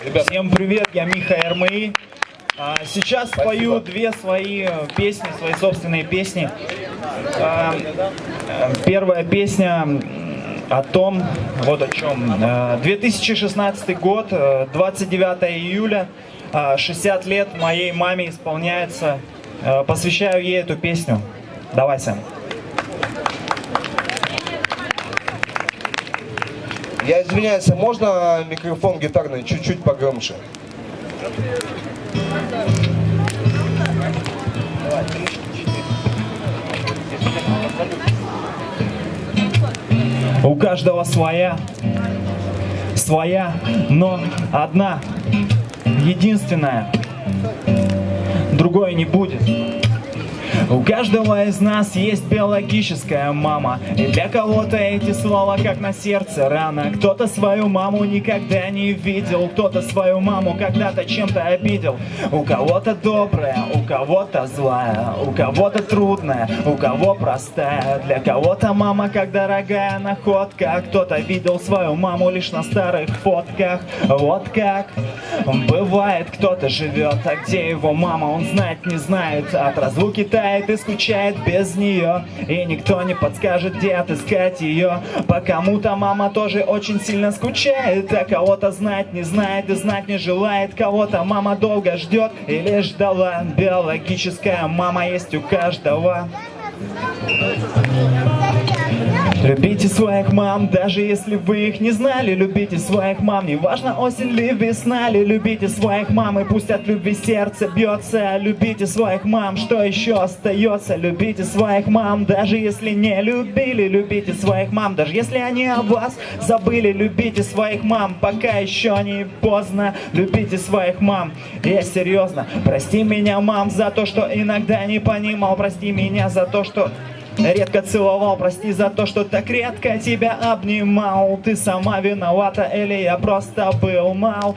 Всем привет, я Миха РМИ. Сейчас спою две свои песни, свои собственные песни. Первая песня о том, вот о чем. 2016 год, 29 июля, 60 лет моей маме исполняется. Посвящаю ей эту песню. Давай, Сэм. Я извиняюсь, можно микрофон гитарный чуть-чуть погромче? У каждого своя, но одна, единственная, другой не будет. У каждого из нас есть биологическая мама, и для кого-то эти слова как на сердце рана. Кто-то свою маму никогда не видел, кто-то свою маму когда-то чем-то обидел. У кого-то добрая, у кого-то злая, у кого-то трудная, у кого простая. Для кого-то мама как дорогая находка, кто-то видел свою маму лишь на старых фотках. Вот как бывает, кто-то живет, а где его мама, он знать не знает. От разлуки тает и скучает без нее, и никто не подскажет, где отыскать ее. По кому-то мама тоже очень сильно скучает, а кого-то знать не знает и знать не желает. Кого-то мама долго ждет или ждала. Биологическая мама есть у каждого. Любите своих мам, даже если вы их не знали. Любите своих мам, неважно осень ли весна ли. Любите своих мам, и пусть от любви сердце бьется. Любите своих мам, что еще остается? Любите своих мам, даже если не любили. Любите своих мам, даже если они о вас забыли. Любите своих мам, пока еще не поздно. Любите своих мам, я серьезно. Прости меня, мам, за то, что иногда не понимал. Прости меня за то, что редко целовал, прости за то, что так редко тебя обнимал. Ты сама виновата или я просто был мал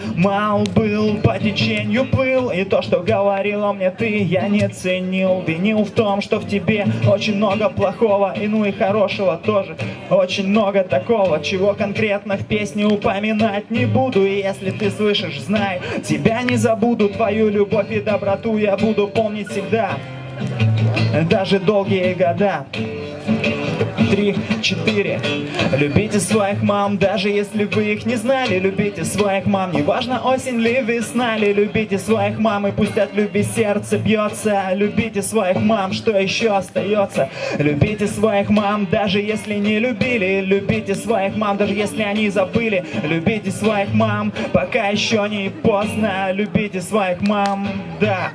был, по течению плыл. И то, что говорила мне ты, я не ценил. Винил в том, что в тебе очень много плохого, и ну и хорошего тоже. Очень много такого, чего конкретно в песне упоминать не буду. И если ты слышишь, знай, тебя не забуду. Твою любовь и доброту я буду помнить всегда, даже долгие года. 3, 4. Любите своих мам, даже если вы их не знали. Любите своих мам, неважно осень ли весна ли. Любите своих мам, и пусть от любви сердце бьется. Любите своих мам, что еще остается? Любите своих мам, даже если не любили. Любите своих мам, даже если они забыли. Любите своих мам, пока еще не поздно. Любите своих мам, да.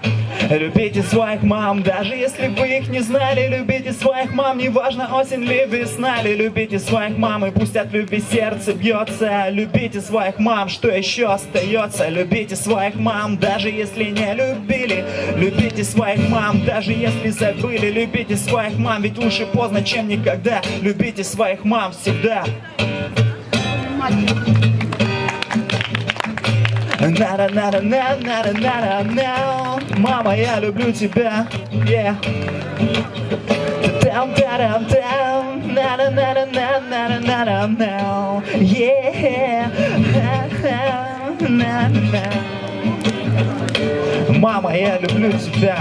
Любите своих мам, даже если вы их не знали. Любите своих мам, неважно осень ли весна ли. Любите своих мам, и пусть от любви сердце бьется. Любите своих мам, что еще остается? Любите своих мам, даже если не любили. Любите своих мам, даже если забыли. Любите своих мам, ведь лучше поздно, чем никогда. Любите своих мам всегда. Мама, я люблю тебя, yeah. Yeah. Мама, я люблю тебя.